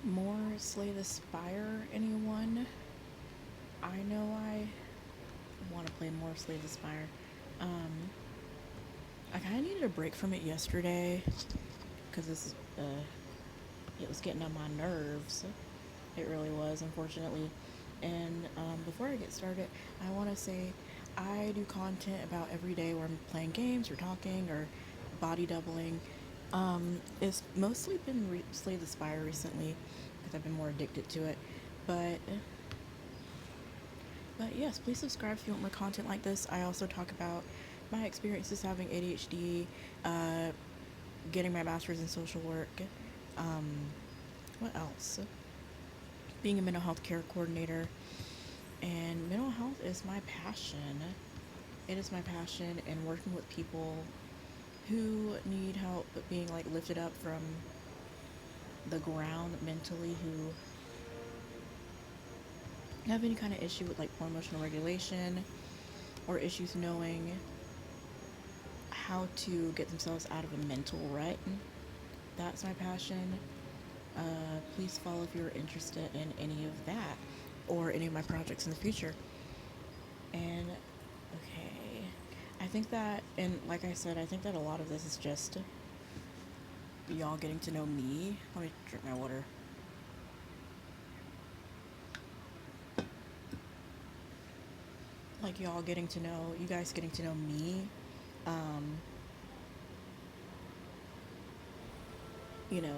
More Slay the Spire, anyone? I know I want to play more Slay the Spire. Um, I kind of needed a break from it yesterday because it was getting on my nerves. It really was, unfortunately. And before I get started, I want to say I do content about every day where I'm playing games or talking or body doubling. It's mostly been Slay the Spire recently because I've been more addicted to it. But but yes, please subscribe if you want more content like this. I also talk about my experiences having ADHD, uh, getting my master's in social work. Um, what else? Being a mental health care coordinator. And mental health is my passion. It is my passion, and working with people who need help being like lifted up from the ground mentally, who have any kind of issue with like poor emotional regulation or issues knowing how to get themselves out of a mental rut. That's my passion. Please follow if you're interested in any of that or any of my projects in the future. And okay, I think that, and like I said, I think that a lot of this is just y'all getting to know me. Let me drink my water. Like y'all getting to know, you guys getting to know me. Um,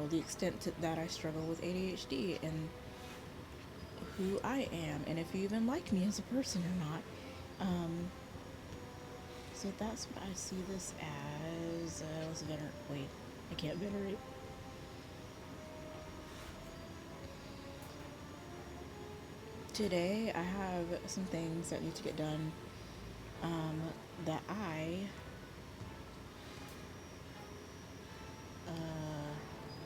the extent that I struggle with ADHD and who I am, and if you even like me as a person or not. So that's what I see this as. Wait, I can't venerate. Today I have some things that need to get done um, that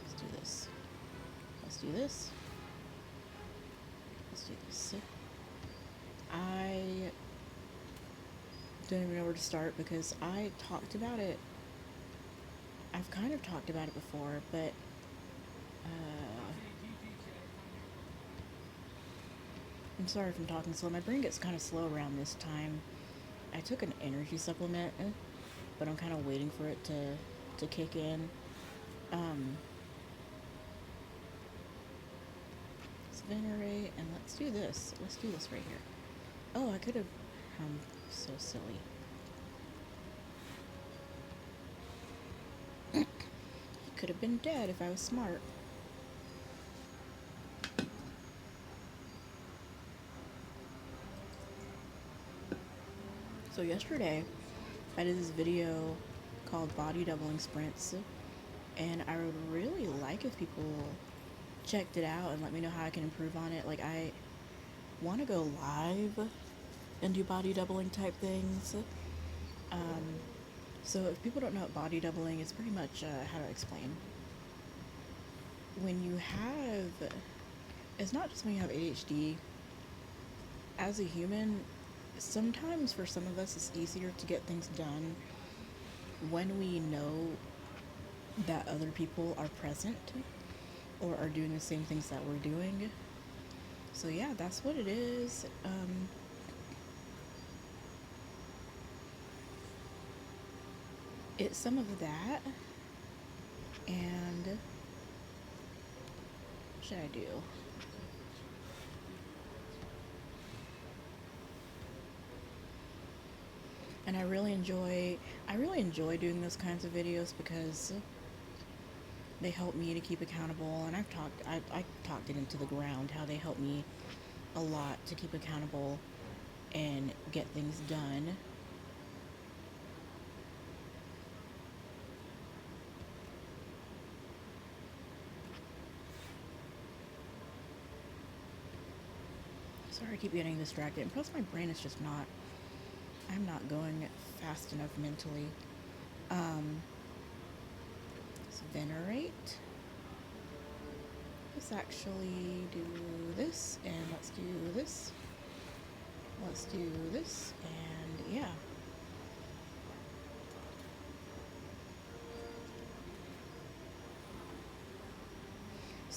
let's do this. Let's do this. Let's do this. I don't even know where to start because I talked about it. I've kind of talked about it before, but I'm sorry if I'm talking slow. My brain gets kind of slow around this time. I took an energy supplement, but I'm kind of waiting for it to kick in. Um, let's venerate and let's do this. Let's do this right here. Oh, I could have. I'm so silly. Could have been dead if I was smart. So yesterday, I did this video called Body Doubling Sprints, and I would really like if people checked it out and let me know how I can improve on it. Like, I want to go live and do body doubling type things. Um, so if people don't know what body doubling is, pretty much how to explain. When you have, it's not just when you have ADHD. As a human, sometimes for some of us it's easier to get things done when we know that other people are present or are doing the same things that we're doing. So yeah, that's what it is. It's some of that. And what should I do? And I really enjoy doing those kinds of videos because they help me to keep accountable, and I talked it into the ground how they help me a lot to keep accountable and get things done. Sorry, I keep getting distracted, and plus my brain is just not. I'm not going fast enough mentally. Um, let's venerate. Let's actually do this, and let's do this. Let's do this, and yeah.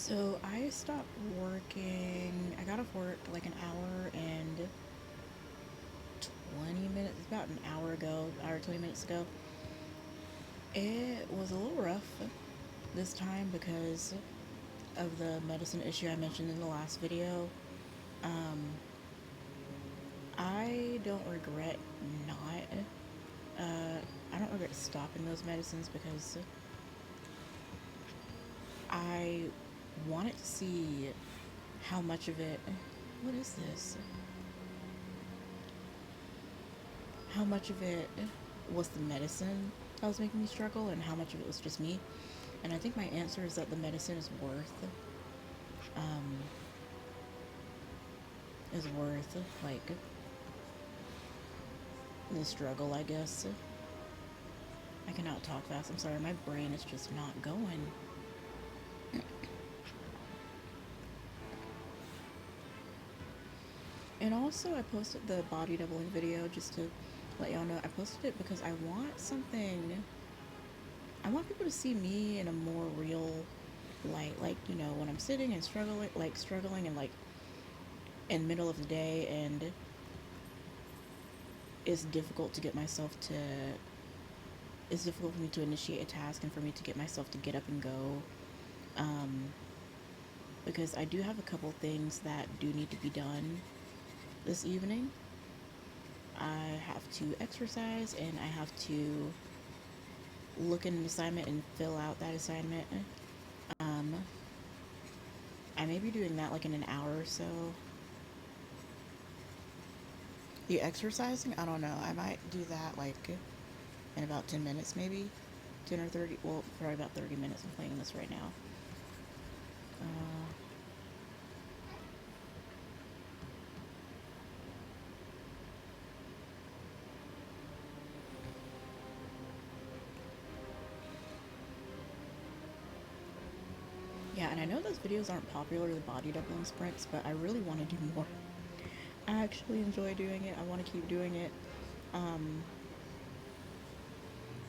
So I stopped working. I got off work like an hour and 20 minutes, about an hour ago, hour 20 minutes ago. It was a little rough this time because of the medicine issue I mentioned in the last video. Um, I don't regret not. I don't regret stopping those medicines because I wanted to see how much of it. What is this? How much of it was the medicine that was making me struggle, and how much of it was just me? And I think my answer is that the medicine um, is worth like the struggle, I guess. I cannot talk fast. I'm sorry, my brain is just not going. And also, I posted the body doubling video just to let y'all know. I posted it because I want something. I want people to see me in a more real light. Like, you know, when I'm sitting and struggling and like in the middle of the day, and it's difficult to get myself to. It's difficult for me to initiate a task and for me to get myself to get up and go. Because I do have a couple things that do need to be done this evening. I have to exercise and I have to look at an assignment and fill out that assignment. Um, I may be doing that like in an hour or so. The exercising, I don't know. I might do that like in about 10 minutes maybe. 10 or 30, well, probably about 30 minutes. I'm playing this right now. Uh, yeah, and I know those videos aren't popular, the body doubling sprints, but I really want to do more. I actually enjoy doing it. I want to keep doing it. I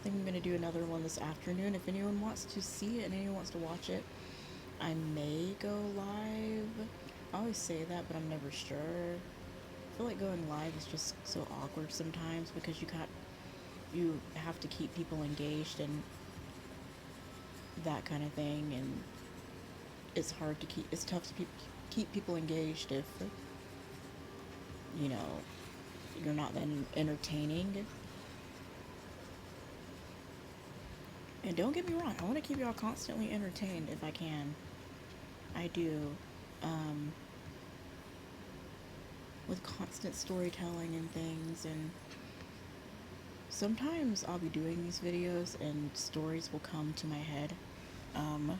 think I'm going to do another one this afternoon. If anyone wants to see it and anyone wants to watch it, I may go live. I always say that, but I'm never sure. I feel like going live is just so awkward sometimes because you have to keep people engaged and that kind of thing, and it's tough to keep people engaged if you know you're not then entertaining. And don't get me wrong, I want to keep y'all constantly entertained if I can. I do. Um, with constant storytelling and things, and sometimes I'll be doing these videos and stories will come to my head. Um,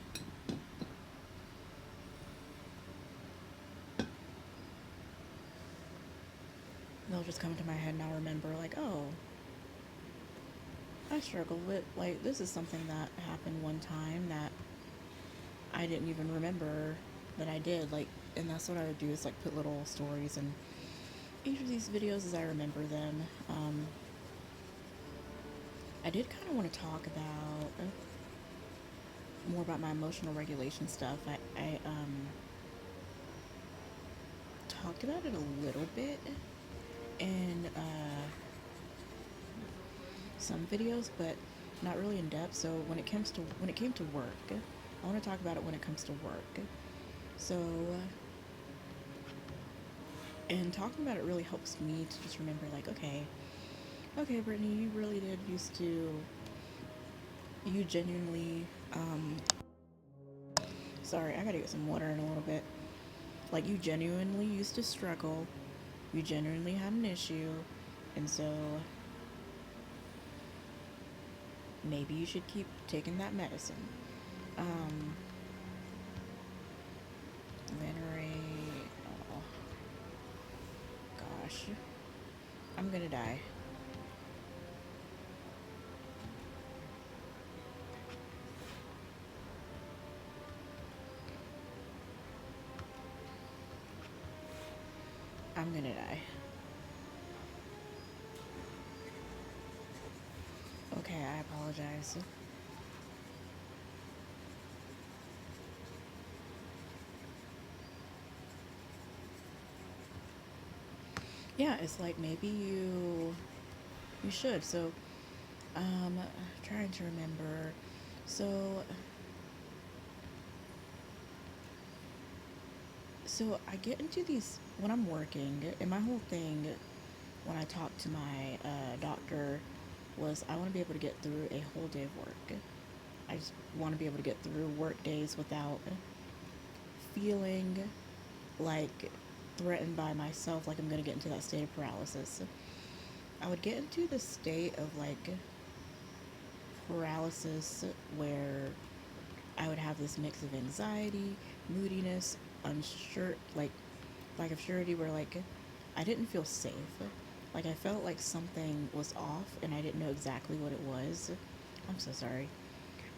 they'll just come to my head and I'll remember like, oh, I struggle with, like, this is something that happened one time that I didn't even remember that I did. Like, and that's what I would do is like put little stories in each of these videos as I remember them. I did kind of want to talk about more about my emotional regulation stuff. I talked about it a little bit in some videos, but not really in depth. So when it came to work, I want to talk about it when it comes to work. So, and talking about it really helps me to just remember, like, okay, Brittany, you really did used to, you genuinely, sorry, I gotta get some water in a little bit. Like, you genuinely used to struggle, you genuinely had an issue, and so maybe you should keep taking that medicine. Venerate, oh gosh, I'm gonna die. I'm gonna die. Okay, I apologize. yeah, it's like maybe you should. So, trying to remember. So, I get into these when I'm working, and my whole thing when I talked to my doctor was I want to be able to get through a whole day of work. I just want to be able to get through work days without feeling like threatened by myself, like I'm going to get into that state of paralysis. I would get into the state of like paralysis where I would have this mix of anxiety, moodiness, unsure, like lack of surety, where like I didn't feel safe. Like I felt like something was off and I didn't know exactly what it was. I'm so sorry.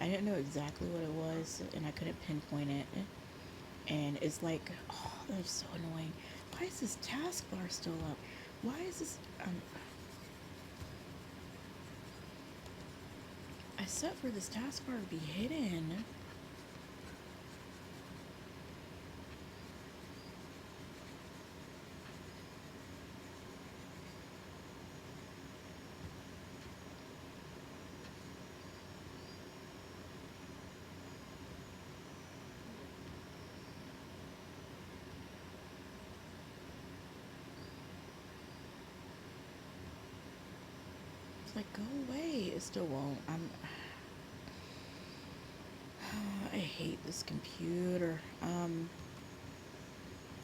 I didn't know exactly what it was and I couldn't pinpoint it. And it's like, oh, that's so annoying. Why is this taskbar still up? Why is this? I set for this taskbar to be hidden. It's like, go away. It still won't. I hate this computer. What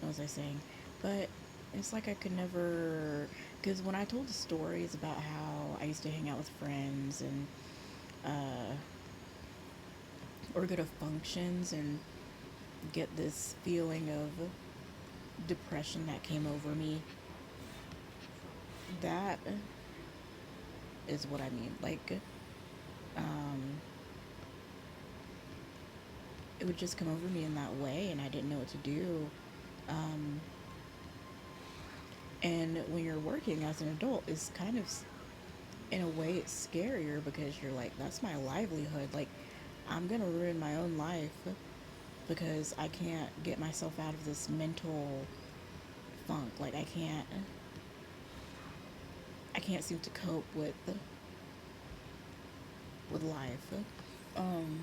was I saying? But it's like I could never, because when I told the stories about how I used to hang out with friends and uh, or go to functions and get this feeling of depression that came over me, that is what I mean. Like, um, it would just come over me in that way, and I didn't know what to do. Um, and when you're working as an adult, it's kind of, in a way, it's scarier because you're like, that's my livelihood. Like, I'm gonna ruin my own life because I can't get myself out of this mental funk. Like, I can't seem to cope with life. Um,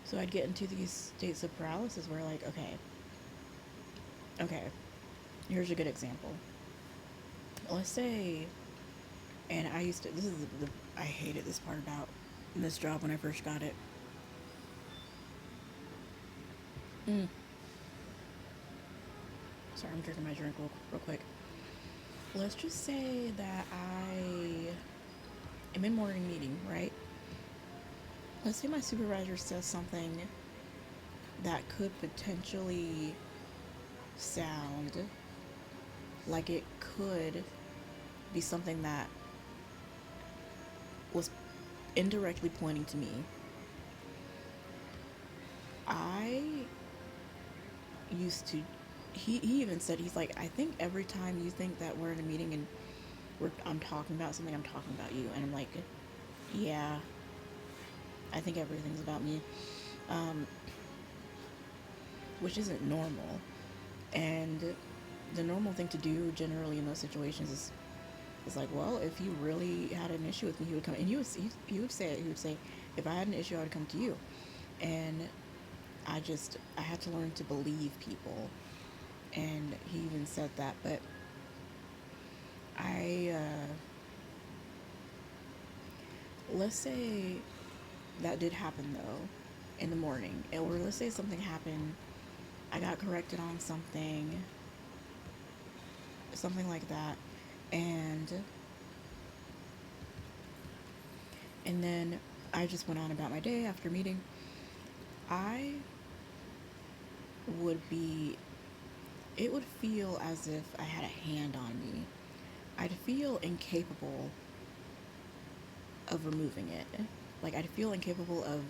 so I'd get into these states of paralysis where, like, okay, here's a good example. Let's say, and I used to, this is I hated this part about this job when I first got it. Mm, sorry, I'm drinking my drink real quick. Let's just say that I am in morning meeting, right? Let's say my supervisor says something that could potentially sound like it could be something that was indirectly pointing to me. I used to, he even said, he's like, I think every time you think that we're in a meeting and I'm talking about something, I'm talking about you. And I'm like, yeah, I think everything's about me, um, which isn't normal. And the normal thing to do generally in those situations is like, well, if you really had an issue with me, he would come and he would say it. He would say, if I had an issue, I would come to you. And I had to learn to believe people. And he even said that. But I, let's say that did happen though in the morning, or let's say something happened, I got corrected on something like that, and then I just went on about my day after meeting. I would be, it would feel as if I had a hand on me. I'd feel incapable of removing it. Like, I'd feel incapable of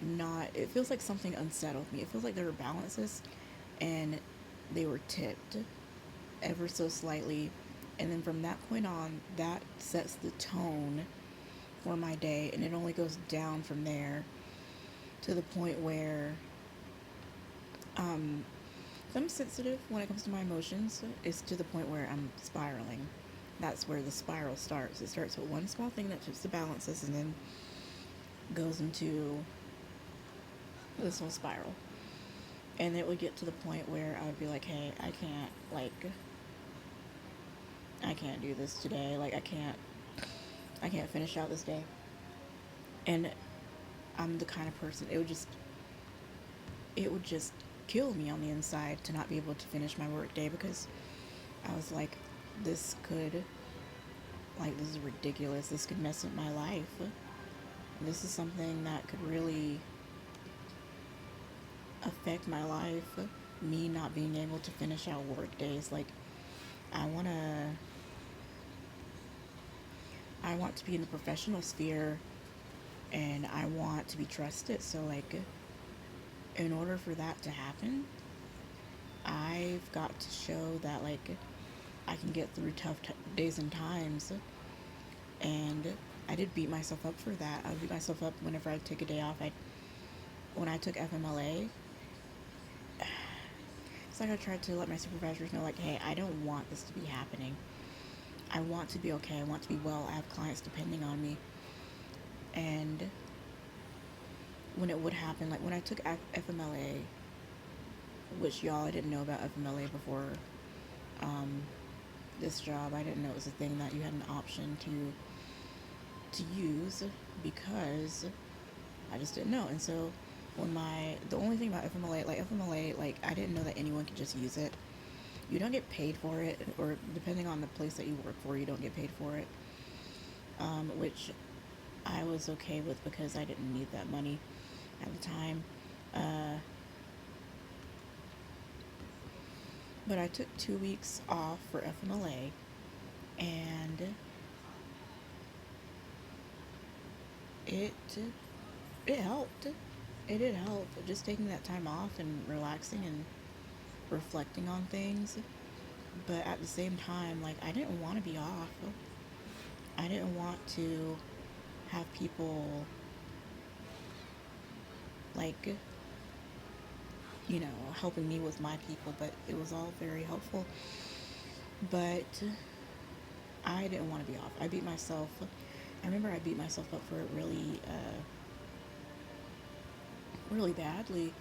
not, it feels like something unsettled me. It feels like there were balances and they were tipped ever so slightly. And then from that point on, that sets the tone for my day, and it only goes down from there to the point where, I'm sensitive when it comes to my emotions. It's to the point where I'm spiraling. That's where the spiral starts. It starts with one small thing that tips the balances and then goes into this whole spiral. And it would get to the point where I would be like, hey, I can't do this today. Like, I can't finish out this day. And I'm the kind of person, it would just kill me on the inside to not be able to finish my work day because I was like, this could, this is ridiculous. This could mess up my life. This is something that could really affect my life. Me not being able to finish out work days. Like, I want to, I want to be in the professional sphere and I want to be trusted. So, like, in order for that to happen, I've got to show that, like, I can get through tough days and times. And I did beat myself up for that. I would beat myself up whenever I take a day off. When I took FMLA, it's like I tried to let my supervisors know, like, hey, I don't want this to be happening. I want to be okay. I want to be well. I have clients depending on me. And when it would happen, like when I took FMLA, which y'all, I didn't know about FMLA before this job. I didn't know it was a thing that you had an option to use because I just didn't know. And so when the only thing about FMLA, like I didn't know that anyone could just use it. You don't get paid for it, or depending on the place that you work for, you don't get paid for it, which I was okay with because I didn't need that money at the time. But I took 2 weeks off for FMLA, and it helped. It did help. Just taking that time off and relaxing and reflecting on things. But at the same time, like, I didn't want to be off. I didn't want to have people, like, helping me with my people, but it was all very helpful. But I didn't want to be off. I remember I beat myself up for it really, really badly.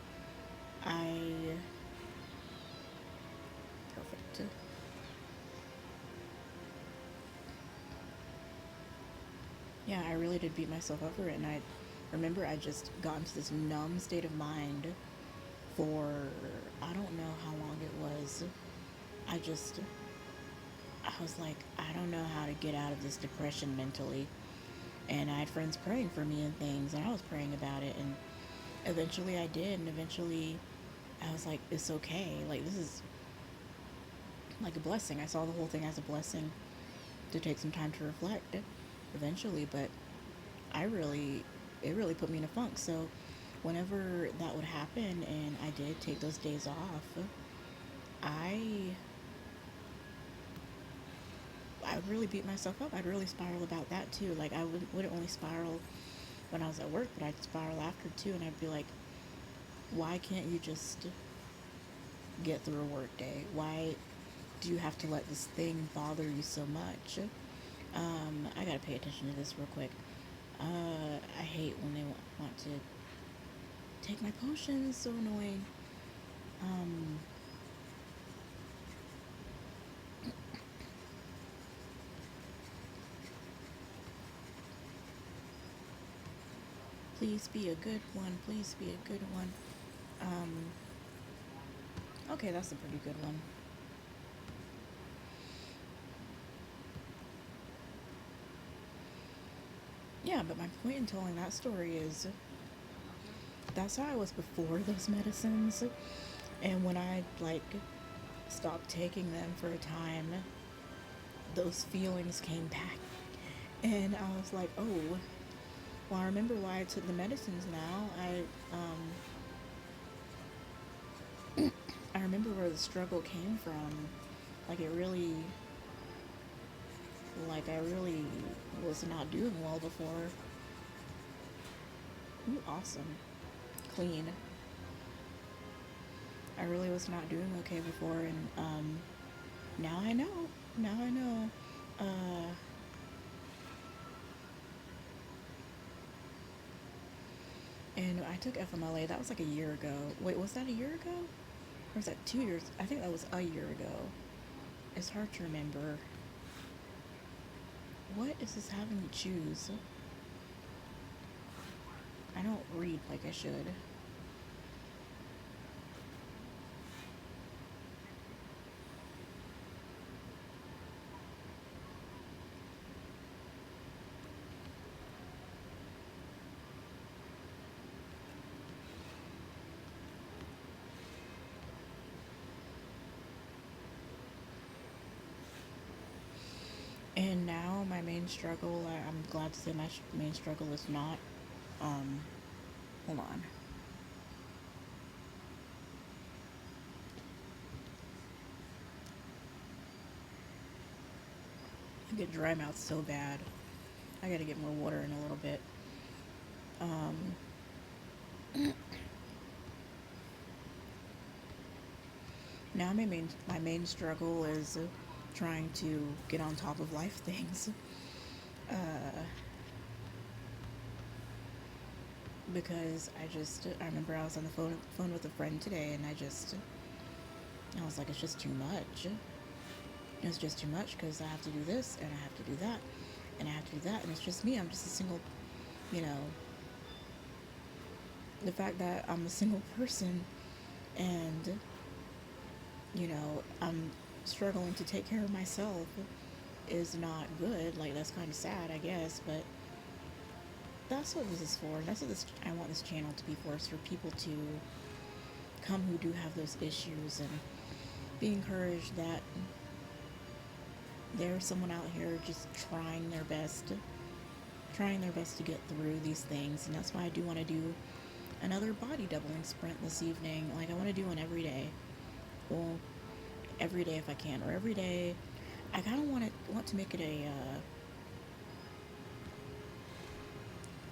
Perfect. Yeah, I really did beat myself up for it, and I remember I just got into this numb state of mind for, I don't know how long it was. I was like, I don't know how to get out of this depression mentally. And I had friends praying for me and things, and I was praying about it, and eventually I did, and eventually I was like, it's okay. Like, this is like a blessing. I saw the whole thing as a blessing to take some time to reflect eventually, but it really put me in a funk. So whenever that would happen and I did take those days off, I would really beat myself up. I'd really spiral about that too. Like, I wouldn't only spiral when I was at work, but I'd spiral after too, and I'd be like, why can't you just get through a work day? Why do you have to let this thing bother you so much? I gotta pay attention to this real quick. I hate when they want to take my potions. So annoying. Please be a good one. Please be a good one. Okay, that's a pretty good one. Yeah, but my point in telling that story is that's how I was before those medicines. And when I, like, stopped taking them for a time, those feelings came back. And I was like, oh, well, I remember why I took the medicines now. I remember where the struggle came from. Like, I really was not doing well before. Ooh, awesome. Clean. I really was not doing okay before, and now I know. Now I know. Uh, and I took FMLA. That was like a year ago. Wait, was that a year ago? Or was that 2 years? I think that was a year ago. It's hard to remember. What is this having me choose? I don't read like I should. And now my main struggle, I'm glad to say my main struggle is not, um, hold on. I get dry mouth so bad. I gotta get more water in a little bit. Um, Now my main struggle is trying to get on top of life things. Uh, because I remember I was on the phone with a friend today, and I was like, it's just too much. It's just too much because I have to do this and I have to do that and I have to do that, and it's just me. I'm just a single, you know, the fact that I'm a single person, and I'm struggling to take care of myself is not good. Like, that's kind of sad, I guess, but that's what this is for. That's what I want this channel to be for. Is for people to come who do have those issues and be encouraged that there's someone out here just trying their best to get through these things. And that's why I do want to do another body doubling sprint this evening. Like, I want to do one every day. Well, every day if I can, or every day. I kind of want to make it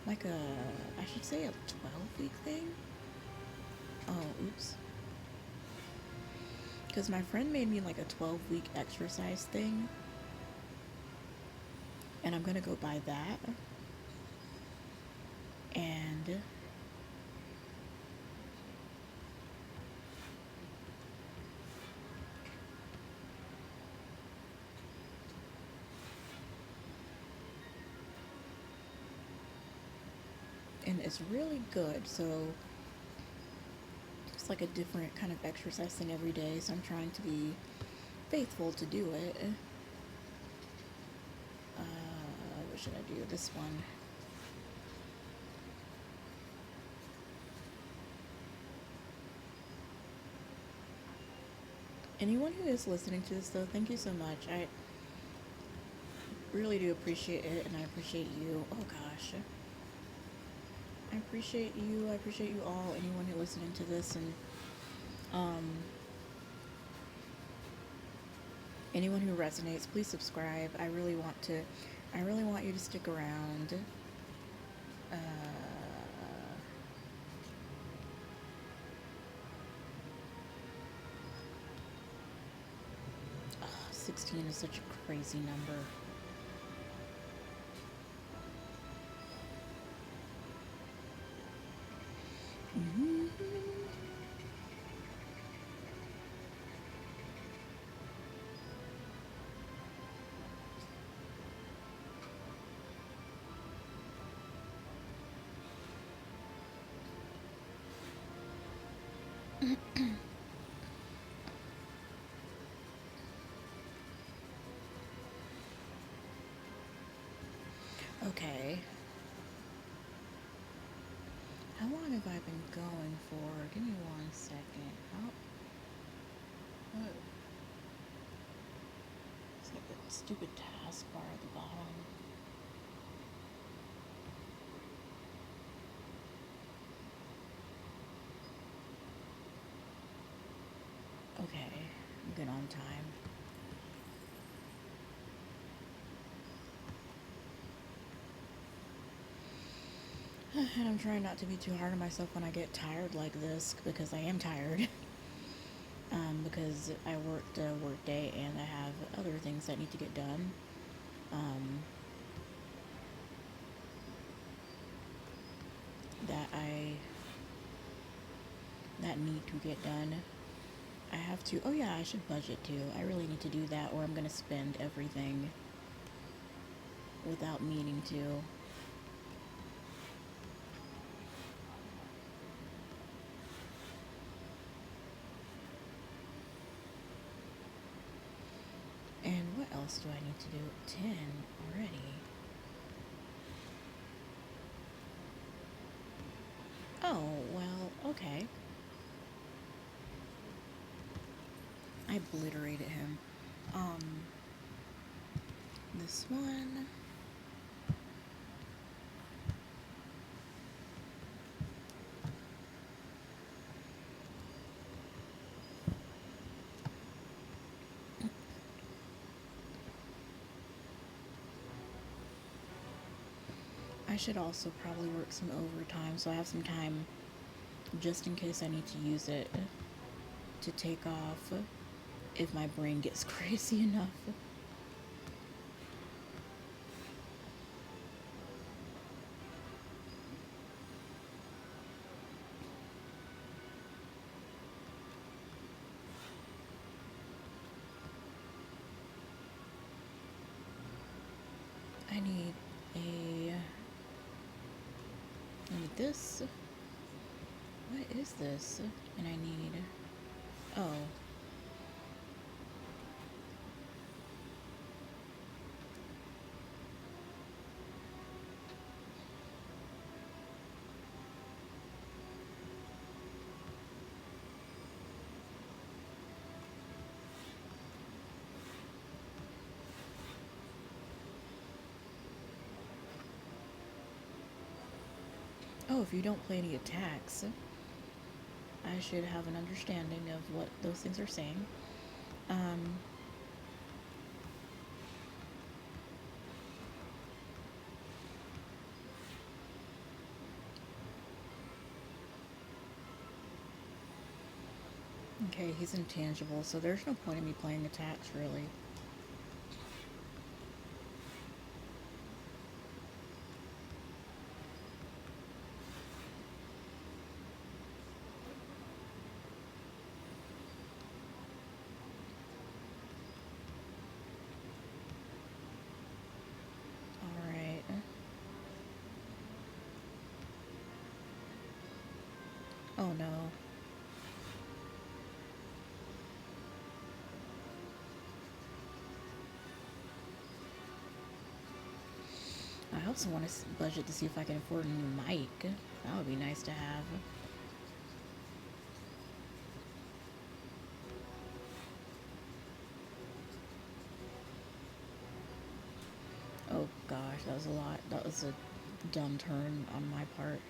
like a, I should say, a 12-week thing. Oh, oops. Because my friend made me like a 12-week exercise thing, and I'm gonna go by that. And it's really good. So it's like a different kind of exercise thing every day. So I'm trying to be faithful to do it. What should I do? This one. Anyone who is listening to this, though, thank you so much. I really do appreciate it, and I appreciate you. Oh gosh. I appreciate you. I appreciate you all. Anyone who listening to this, and um, anyone who resonates, please subscribe. I really want to. I really want you to stick around. Uh, 16 is such a crazy number. Mm-hmm. Okay. How long have I been going for? Give me 1 second. Oh, what? It's like that stupid taskbar at the bottom. Okay, I'm good on time. And I'm trying not to be too hard on myself when I get tired like this, because I am tired. because I worked a work day and I have other things that need to get done. Um, that I that need to get done. I have to. Oh yeah, I should budget too. I really need to do that, or I'm gonna spend everything without meaning to. And what else do I need to do? 10 already. Oh, well, okay. I obliterated him. Um, this one. I should also probably work some overtime so I have some time just in case I need to use it to take off if my brain gets crazy enough. I need a. I need this. What is this? And I need. Oh. Oh, if you don't play any attacks, I should have an understanding of what those things are saying. Um, okay, he's intangible, so there's no point in me playing attacks, really. Alright. Oh no. I also want to budget to see if I can afford a new mic. That would be nice to have. Oh gosh, that was a lot. That was a dumb turn on my part.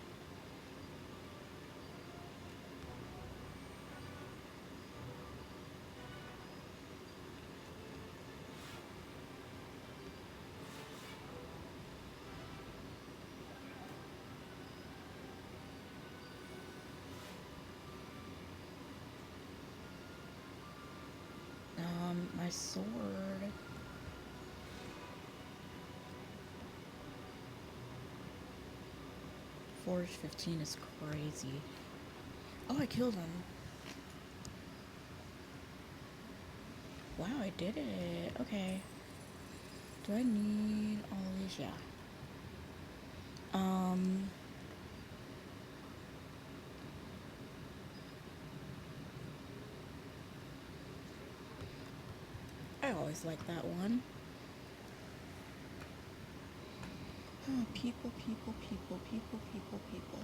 My sword. Forge 15 is crazy. Oh, I killed him. Wow, I did it. Okay. Do I need all of these? Yeah. Um, I always like that one. Oh, people, people, people, people, people, people.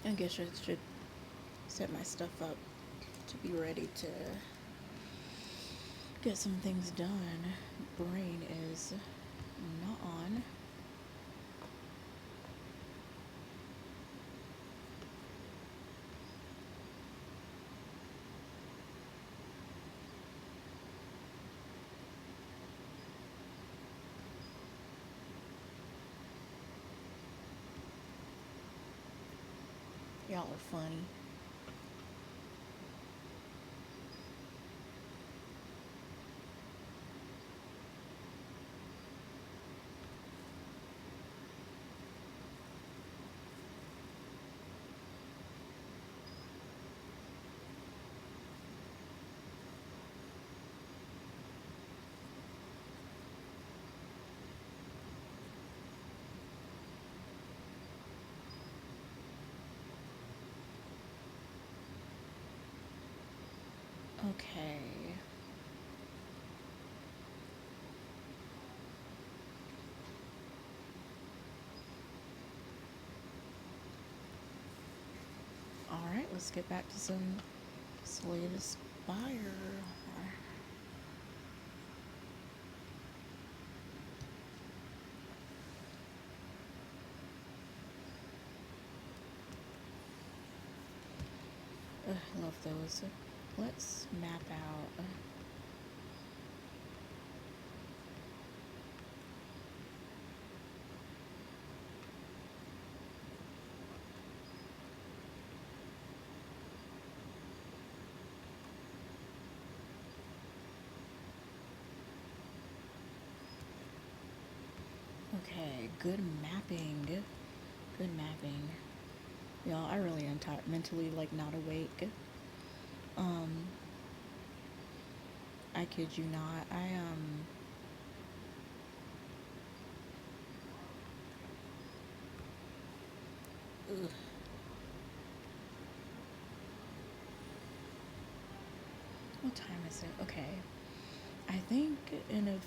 I guess I should set my stuff up to be ready to get some things done. Brain is not on. Y'all are funny. Okay. Alright, let's get back to some Slay the Spire. I love those. Let's map out. Okay, good mapping. Good mapping. Y'all, I really am mentally like not awake. Um, I kid you not. Ugh. What time is it? Okay. I think in a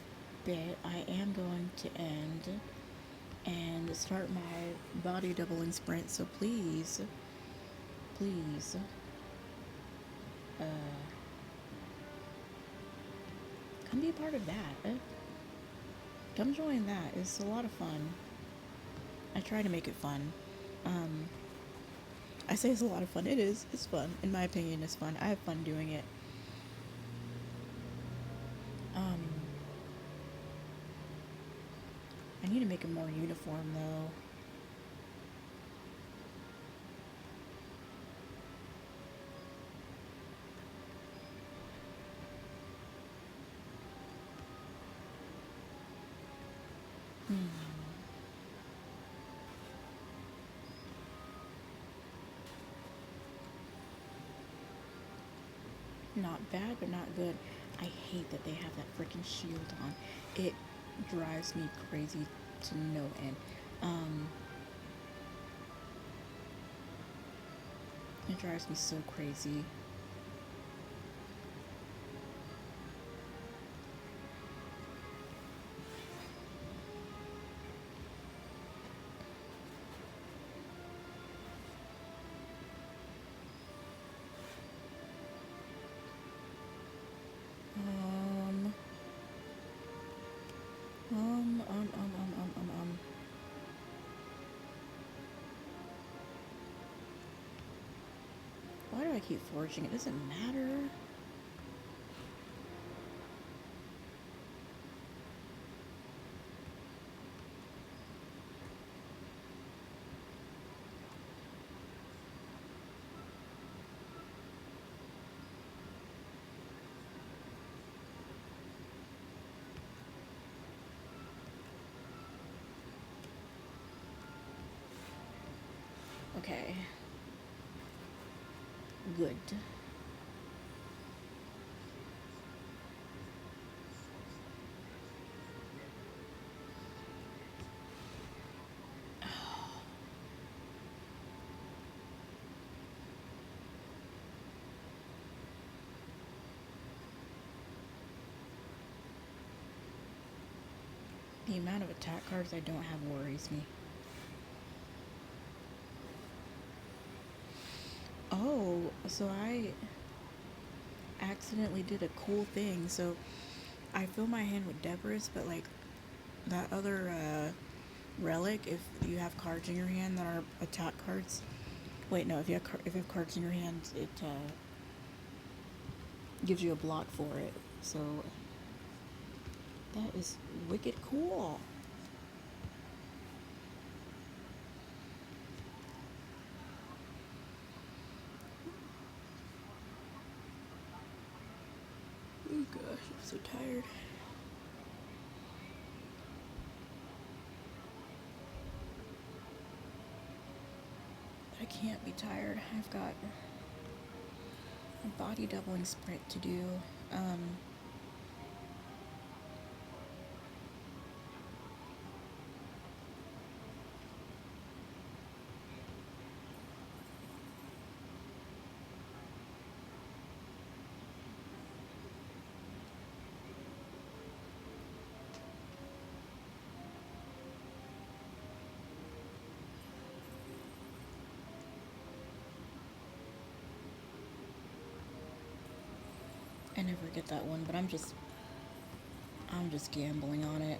bit I am going to end and start my body doubling sprint. So please, please, uh, come be a part of that. Come join that. It's a lot of fun. I try to make it fun. Um, I say it's a lot of fun. It is. It's fun. In my opinion, it's fun. I have fun doing it. Um, I need to make it more uniform though. Hmm. Not bad, but not good. I hate that they have that freaking shield on. It drives me crazy to no end. Um, it drives me so crazy. Um, um, um, um, um, um, um, um. Why do I keep forging? It doesn't matter. Okay. Good. The amount of attack cards I don't have worries me. Oh, so I accidentally did a cool thing. So I fill my hand with Debris, but like that other relic, if you have cards in your hand that are attack cards. Wait, no, if you have cards in your hand, it gives you a block for it. So that is wicked cool. So tired. I can't be tired. I've got a body doubling sprint to do. I never get that one, but I'm just gambling on it.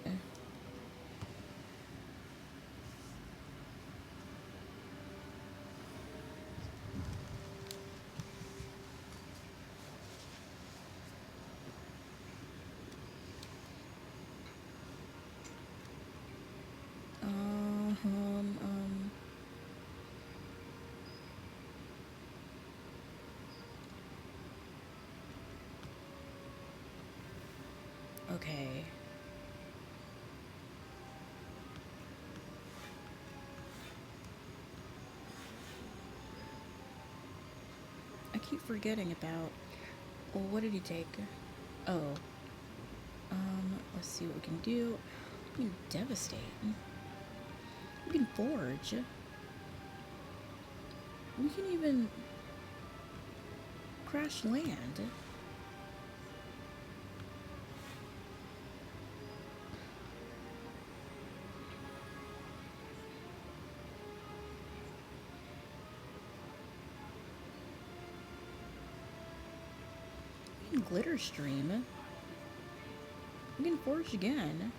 Okay. I keep forgetting about. Well, what did he take? Oh. Let's see what we can do. We can devastate. We can forge. We can even crash land. We can glitter stream. We can forge again.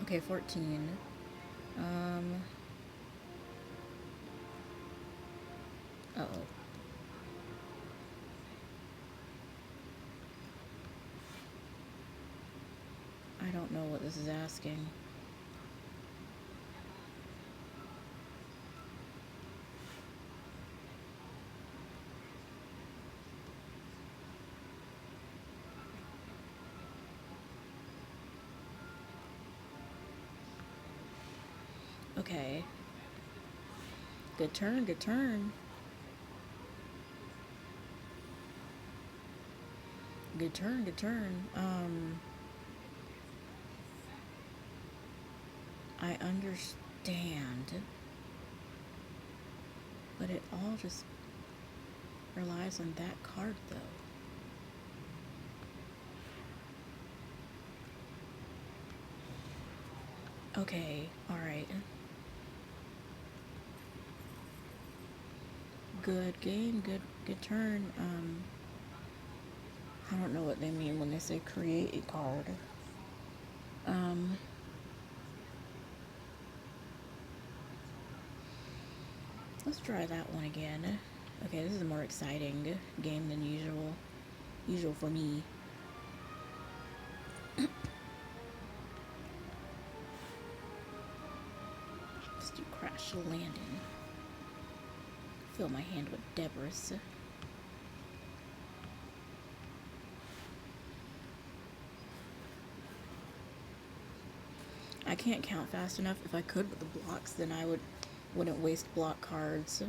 Okay, 14. Uh-oh. I don't know what this is asking. Okay. Good turn, good turn. Good turn, good turn. I understand. But it all just relies on that card, though. Okay, alright. Good game, good turn. I don't know what they mean when they say create a card. Let's try that one again. Okay, this is a more exciting game than usual. Usual for me. Let's do crash landing. Fill my hand with debris. I can't count fast enough. If I could with the blocks, then I wouldn't waste block cards.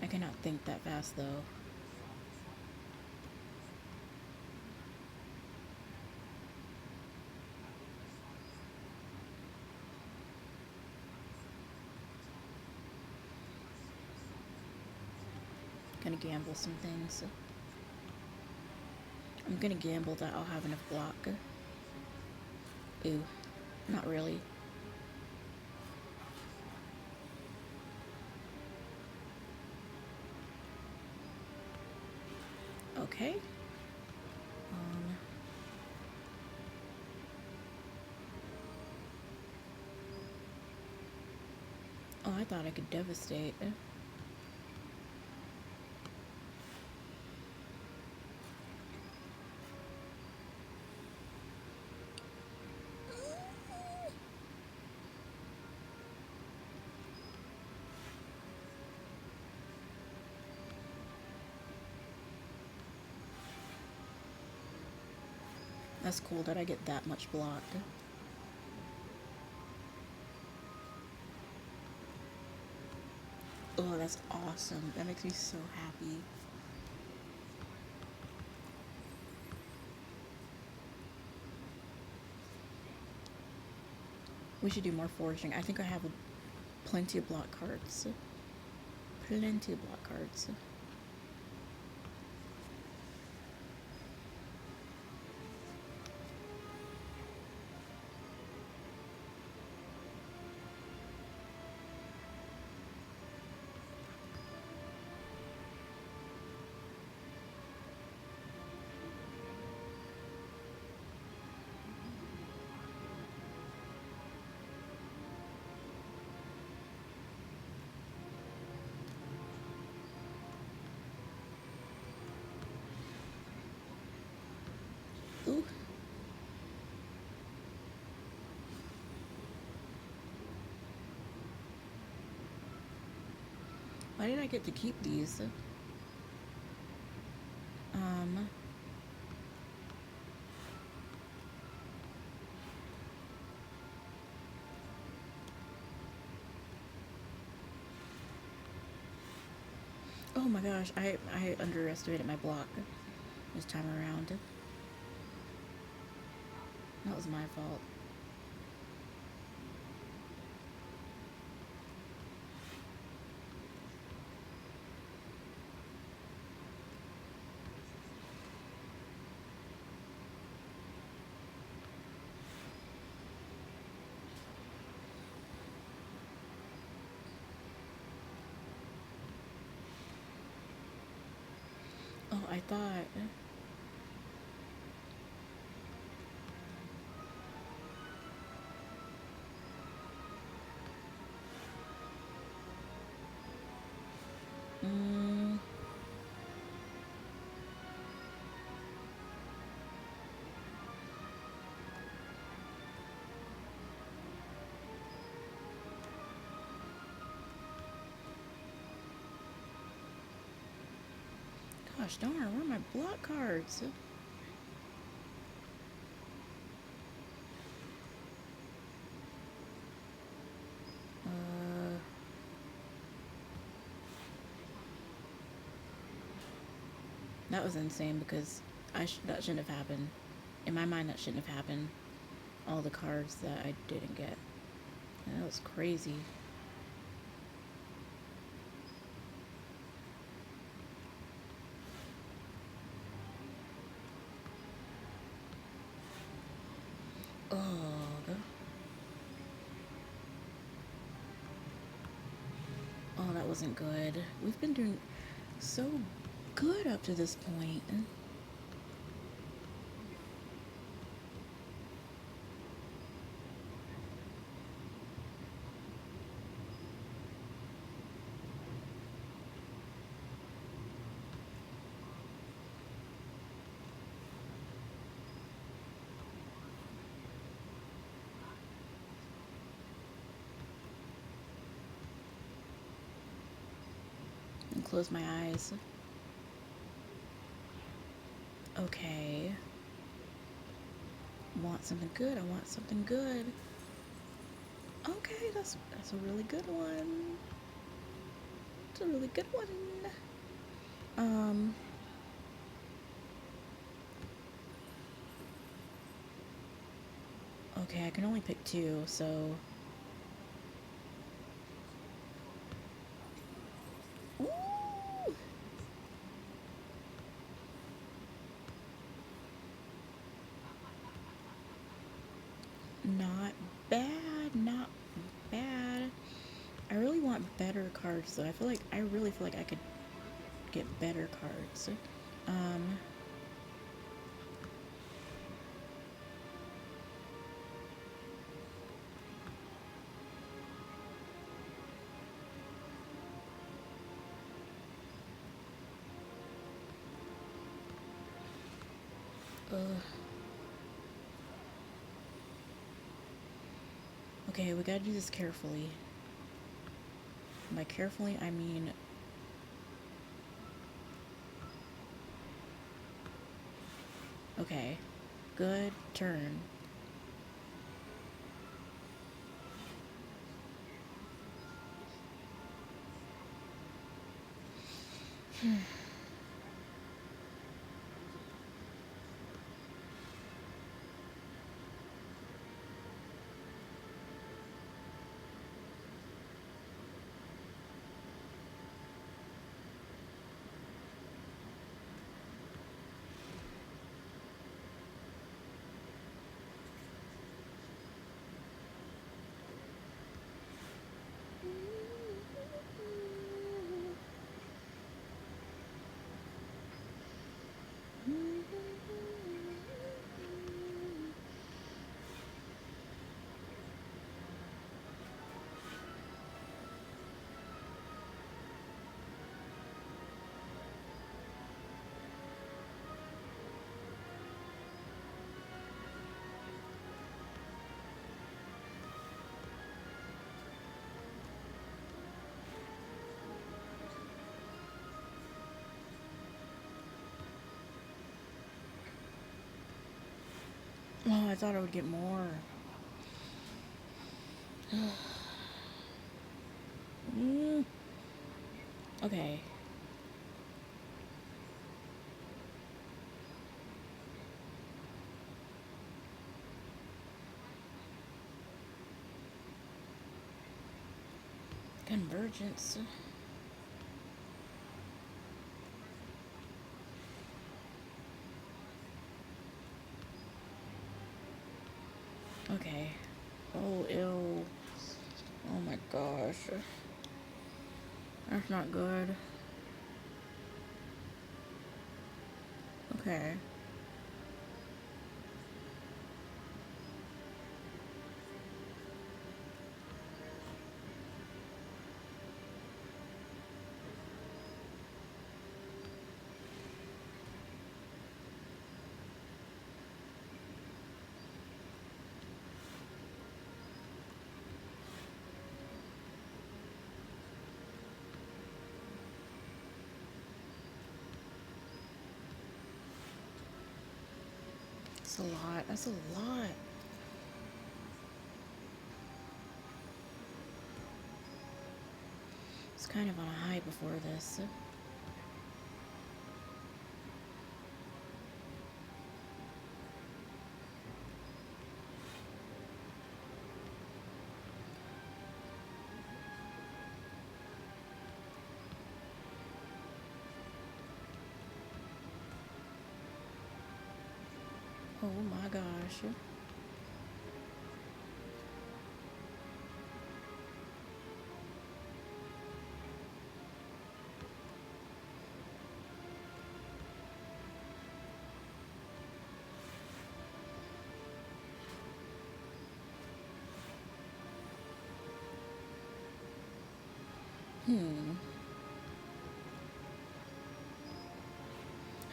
I cannot think that fast though. Gonna gamble some things. I'm gonna gamble that I'll have enough block. Ooh, not really. Okay. Oh, I thought I could devastate. That's cool that I get that much block. Oh, that's awesome. That makes me so happy. We should do more foraging. I think I have plenty of block cards. Plenty of block cards. Ooh. Why did I get to keep these? Oh my gosh, I underestimated my block this time around. That was my fault. Oh, I thought... Mm, gosh darn, where are my block cards? That was insane because that shouldn't have happened. In my mind, that shouldn't have happened. All the cards that I didn't get. That was crazy. Oh, oh, that wasn't good. We've been doing so good up to this point. And close my eyes. Okay. Want something good? I want something good. Okay, that's a really good one. It's a really good one. Okay, I can only pick two, so... Ooh! Not bad, not bad. I really want better cards, though. I really feel like I could get better cards. Um... Okay, we gotta do this carefully. By carefully, I mean... Okay. Good turn. Oh, I thought I would get more. Okay. Convergence. Okay. Oh, ew. Oh my gosh. That's not good. Okay. That's a lot. That's a lot. It's kind of on a high before this. Oh my gosh.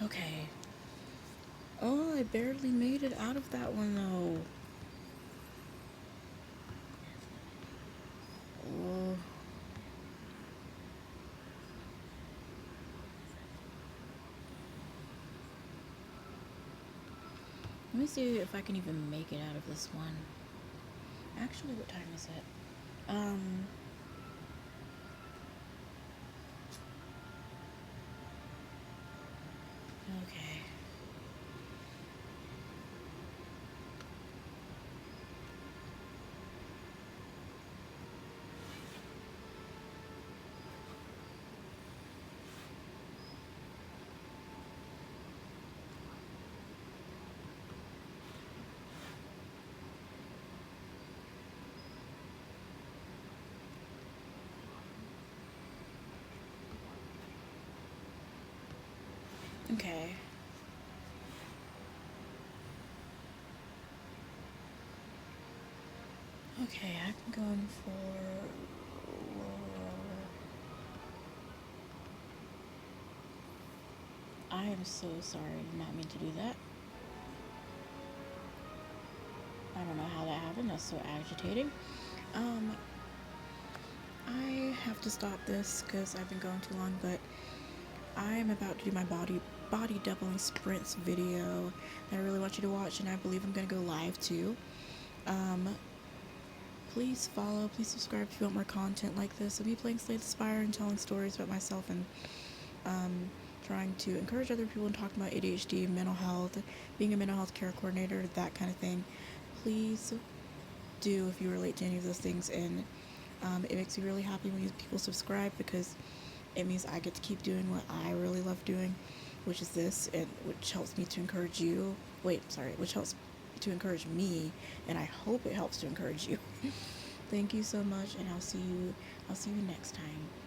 Okay. Oh, I barely made it out of that one though. Oh. Let me see if I can even make it out of this one. Actually, what time is it? Okay. Okay. Okay, I'm going for. I am so sorry. I did not mean to do that. I don't know how that happened. That's so agitating. I have to stop this because I've been going too long, but I am about to do my body doubling sprints video that I really want you to watch, and I believe I'm gonna go live too. Um, Please follow, please subscribe if you want more content like this of me playing Slay the Spire and telling stories about myself and um, trying to encourage other people and talking about ADHD, mental health, being a mental health care coordinator, that kind of thing. Please do if you relate to any of those things, and it makes me really happy when people subscribe because it means I get to keep doing what I really love doing, which is this, and which helps me to encourage you. Which helps to encourage me, and I hope it helps to encourage you. Thank you so much, and I'll see you next time.